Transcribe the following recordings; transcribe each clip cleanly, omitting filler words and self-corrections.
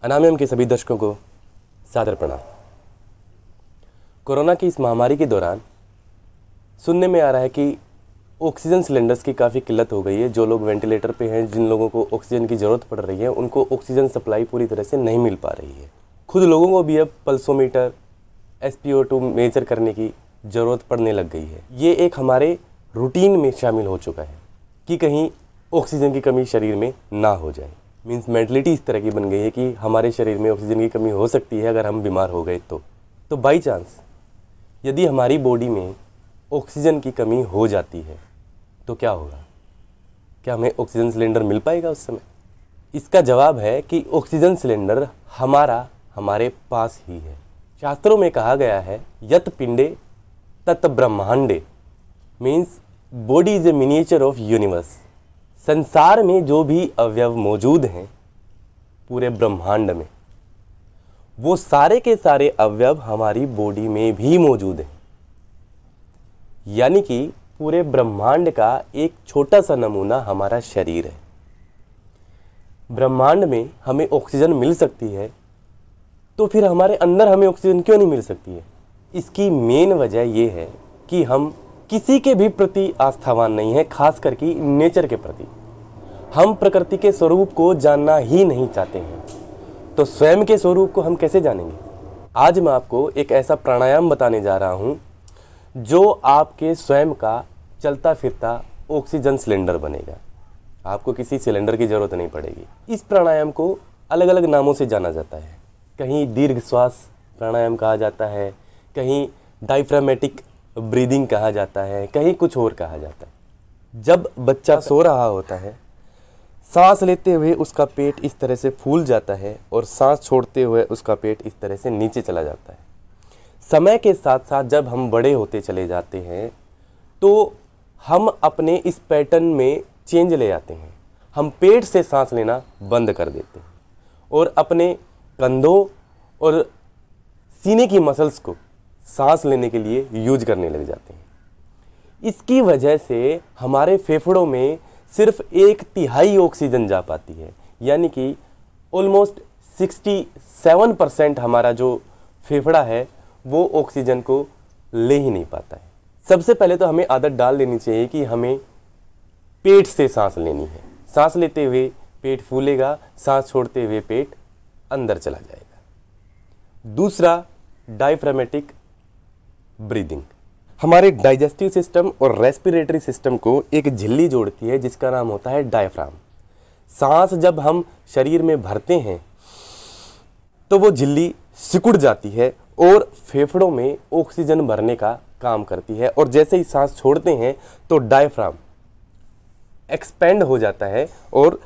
अनामियम के सभी दर्शकों को सादर प्रणाम। कोरोना की इस महामारी के दौरान सुनने में आ रहा है कि ऑक्सीजन सिलेंडर्स की काफ़ी किल्लत हो गई है। जो लोग वेंटिलेटर पे हैं, जिन लोगों को ऑक्सीजन की ज़रूरत पड़ रही है, उनको ऑक्सीजन सप्लाई पूरी तरह से नहीं मिल पा रही है। खुद लोगों को भी अब पल्सोमीटर, SpO2 मेजर करने की ज़रूरत पड़ने लग गई है। ये एक हमारे रूटीन में शामिल हो चुका है कि कहीं ऑक्सीजन की कमी शरीर में ना हो जाए। मीन्स मेंटलिटी इस तरह की बन गई है कि हमारे शरीर में ऑक्सीजन की कमी हो सकती है अगर हम बीमार हो गए तो बाई चांस यदि हमारी बॉडी में ऑक्सीजन की कमी हो जाती है तो क्या होगा? क्या हमें ऑक्सीजन सिलेंडर मिल पाएगा उस समय? इसका जवाब है कि ऑक्सीजन सिलेंडर हमारे पास ही है। शास्त्रों में कहा गया है यत पिंडे तत् ब्रह्मांडे, means body is a miniature of universe. संसार में जो भी अवयव मौजूद हैं पूरे ब्रह्मांड में, वो सारे के सारे अवयव हमारी बॉडी में भी मौजूद हैं। यानी कि पूरे ब्रह्मांड का एक छोटा सा नमूना हमारा शरीर है। ब्रह्मांड में हमें ऑक्सीजन मिल सकती है तो फिर हमारे अंदर हमें ऑक्सीजन क्यों नहीं मिल सकती है? इसकी मेन वजह यह है कि हम किसी के भी प्रति आस्थावान नहीं है, खास करके नेचर के प्रति। हम प्रकृति के स्वरूप को जानना ही नहीं चाहते हैं, तो स्वयं के स्वरूप को हम कैसे जानेंगे? आज मैं आपको एक ऐसा प्राणायाम बताने जा रहा हूं जो आपके स्वयं का चलता फिरता ऑक्सीजन सिलेंडर बनेगा। आपको किसी सिलेंडर की जरूरत नहीं पड़ेगी। इस प्राणायाम को अलग अलग नामों से जाना जाता है। कहीं दीर्घ श्वास प्राणायाम कहा जाता है, कहीं डायफ्रामेटिक ब्रीदिंग कहा जाता है, कहीं कुछ और कहा जाता है। जब बच्चा सो रहा होता है, सांस लेते हुए उसका पेट इस तरह से फूल जाता है और सांस छोड़ते हुए उसका पेट इस तरह से नीचे चला जाता है। समय के साथ साथ जब हम बड़े होते चले जाते हैं तो हम अपने इस पैटर्न में चेंज ले आते हैं। हम पेट से सांस लेना बंद कर देते हैं और अपने कंधों और सीने की मसल्स को सांस लेने के लिए यूज करने लग जाते हैं। इसकी वजह से हमारे फेफड़ों में सिर्फ 1/3 ऑक्सीजन जा पाती है। यानी कि ऑलमोस्ट 67% हमारा जो फेफड़ा है वो ऑक्सीजन को ले ही नहीं पाता है। सबसे पहले तो हमें आदत डाल लेनी चाहिए कि हमें पेट से सांस लेनी है। सांस लेते हुए पेट फूलेगा, सांस छोड़ते हुए पेट अंदर चला जाएगा। दूसरा, डायफ्रामेटिक ब्रीदिंग। हमारे डाइजेस्टिव सिस्टम और रेस्पिरेटरी सिस्टम को एक झिल्ली जोड़ती है जिसका नाम होता है डायफ्राम। सांस जब हम शरीर में भरते हैं तो वो झिल्ली सिकुड़ जाती है और फेफड़ों में ऑक्सीजन भरने का काम करती है, और जैसे ही सांस छोड़ते हैं तो डायफ्राम एक्सपेंड हो जाता है और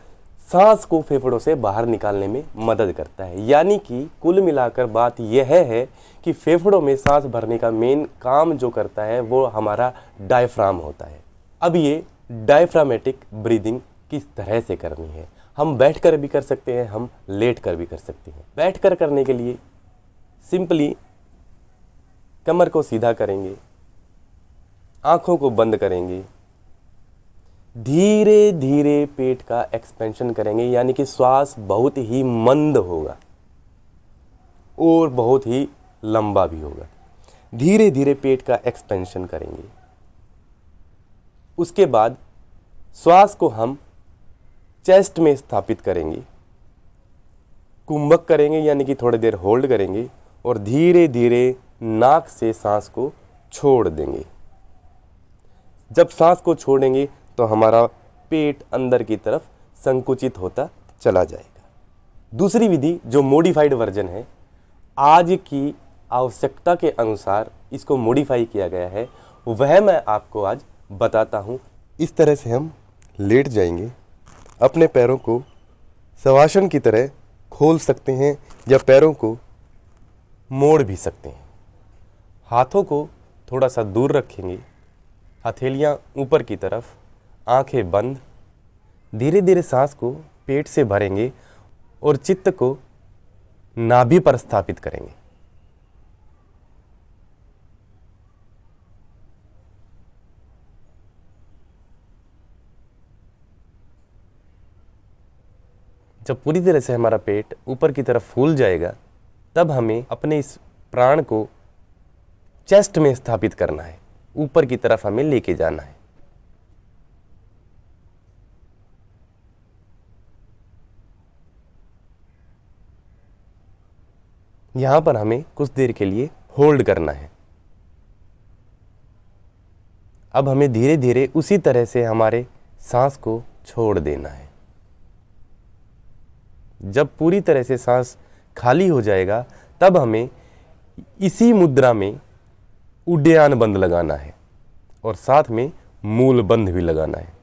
सांस को फेफड़ों से बाहर निकालने में मदद करता है। यानी कि कुल मिलाकर बात यह है कि फेफड़ों में सांस भरने का मेन काम जो करता है वो हमारा डायफ्राम होता है। अब ये डायफ्रामेटिक ब्रीदिंग किस तरह से करनी है? हम बैठकर भी कर सकते हैं, हम लेटकर भी कर सकते हैं। बैठकर करने के लिए सिंपली कमर को सीधा करेंगे, आंखों को बंद करेंगे, धीरे धीरे पेट का एक्सपेंशन करेंगे। यानी कि श्वास बहुत ही मंद होगा और बहुत ही लंबा भी होगा। धीरे धीरे पेट का एक्सपेंशन करेंगे। उसके बाद श्वास को हम चेस्ट में स्थापित करेंगे, कुंभक करेंगे यानी कि थोड़ी देर होल्ड करेंगे और धीरे धीरे नाक से सांस को छोड़ देंगे। जब सांस को छोड़ेंगे तो हमारा पेट अंदर की तरफ संकुचित होता चला जाएगा। दूसरी विधि जो मॉडिफाइड वर्जन है, आज की आवश्यकता के अनुसार इसको मॉडिफाई किया गया है, वह मैं आपको आज बताता हूँ। इस तरह से हम लेट जाएंगे, अपने पैरों को शवासन की तरह खोल सकते हैं या पैरों को मोड़ भी सकते हैं। हाथों को थोड़ा सा दूर रखेंगे, हथेलियाँ ऊपर की तरफ, आंखें बंद। धीरे धीरे सांस को पेट से भरेंगे और चित्त को नाभि पर स्थापित करेंगे। जब पूरी तरह से हमारा पेट ऊपर की तरफ फूल जाएगा तब हमें अपने इस प्राण को चेस्ट में स्थापित करना है, ऊपर की तरफ हमें लेके जाना है। यहां पर हमें कुछ देर के लिए होल्ड करना है। अब हमें धीरे धीरे उसी तरह से हमारे सांस को छोड़ देना है। जब पूरी तरह से सांस खाली हो जाएगा तब हमें इसी मुद्रा में उड्डयन बंद लगाना है और साथ में मूल बंद भी लगाना है।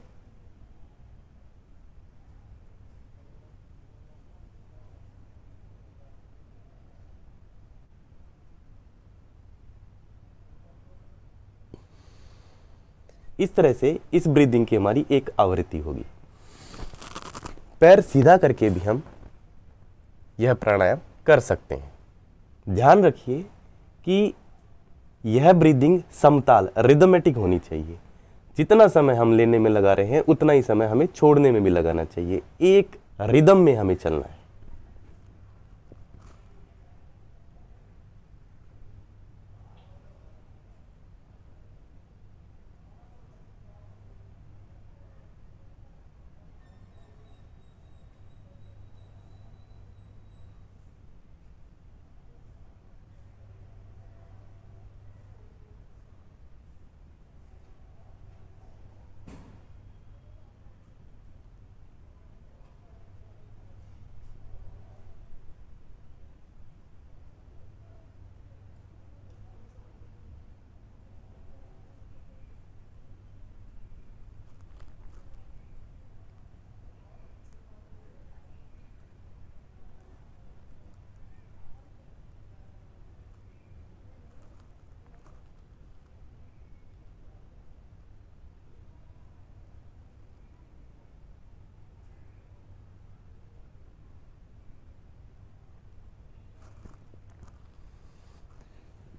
इस तरह से इस ब्रीदिंग की हमारी एक आवृत्ति होगी। पैर सीधा करके भी हम यह प्राणायाम कर सकते हैं। ध्यान रखिए कि यह ब्रीदिंग समताल रिदमेटिक होनी चाहिए। जितना समय हम लेने में लगा रहे हैं उतना ही समय हमें छोड़ने में भी लगाना चाहिए। एक रिदम में हमें चलना है।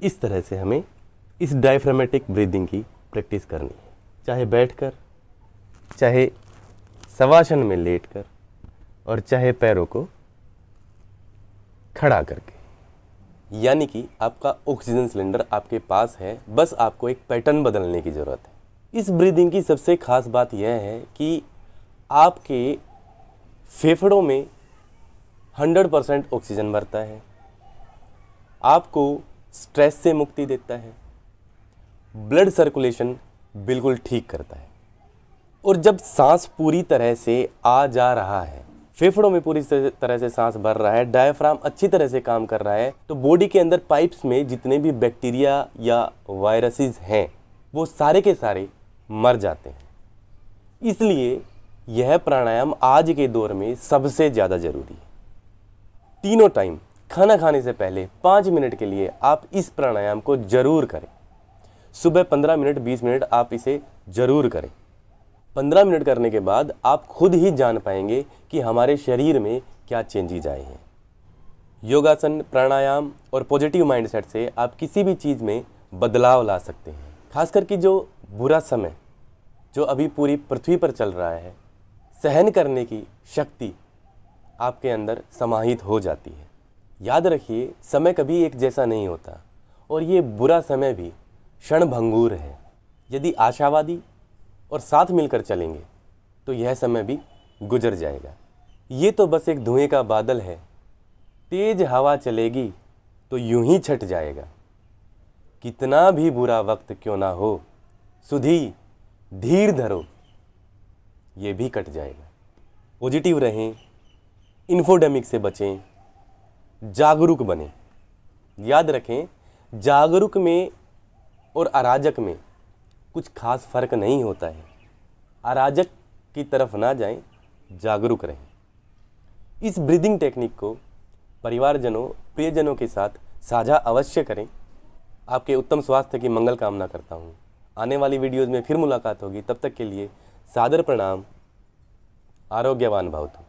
इस तरह से हमें इस डायफ्रामेटिक ब्रीदिंग की प्रैक्टिस करनी है, चाहे बैठकर, चाहे शवासन में लेटकर और चाहे पैरों को खड़ा करके। यानी कि आपका ऑक्सीजन सिलेंडर आपके पास है, बस आपको एक पैटर्न बदलने की ज़रूरत है। इस ब्रीदिंग की सबसे खास बात यह है कि आपके फेफड़ों में 100% ऑक्सीजन भरता है, आपको स्ट्रेस से मुक्ति देता है, ब्लड सर्कुलेशन बिल्कुल ठीक करता है। और जब सांस पूरी तरह से आ जा रहा है, फेफड़ों में पूरी तरह से सांस भर रहा है, डायफ्राम अच्छी तरह से काम कर रहा है, तो बॉडी के अंदर पाइप्स में जितने भी बैक्टीरिया या वायरसेस हैं वो सारे के सारे मर जाते हैं। इसलिए यह प्राणायाम आज के दौर में सबसे ज़्यादा ज़रूरी है। तीनों टाइम खाना खाने से पहले 5 मिनट के लिए आप इस प्राणायाम को जरूर करें। सुबह 15 मिनट 20 मिनट आप इसे जरूर करें। 15 मिनट करने के बाद आप खुद ही जान पाएंगे कि हमारे शरीर में क्या चेंजेज आए हैं। योगासन, प्राणायाम और पॉजिटिव माइंडसेट से आप किसी भी चीज़ में बदलाव ला सकते हैं। खास करके जो बुरा समय जो अभी पूरी पृथ्वी पर चल रहा है, सहन करने की शक्ति आपके अंदर समाहित हो जाती है। याद रखिए, समय कभी एक जैसा नहीं होता और ये बुरा समय भी क्षणभंगुर है। यदि आशावादी और साथ मिलकर चलेंगे तो यह समय भी गुजर जाएगा। ये तो बस एक धुएं का बादल है, तेज हवा चलेगी तो यूं ही छट जाएगा। कितना भी बुरा वक्त क्यों ना हो, सुधी धीर धरो, ये भी कट जाएगा। पॉजिटिव रहें, इन्फोडेमिक से बचें, जागरूक बने। याद रखें, जागरूक में और अराजक में कुछ खास फर्क नहीं होता है। अराजक की तरफ ना जाएं, जागरूक रहें। इस ब्रीदिंग टेक्निक को परिवारजनों, प्रियजनों के साथ साझा अवश्य करें। आपके उत्तम स्वास्थ्य की मंगल कामना करता हूँ। आने वाली वीडियोज़ में फिर मुलाकात होगी। तब तक के लिए सादर प्रणाम। आरोग्यवान भवतु।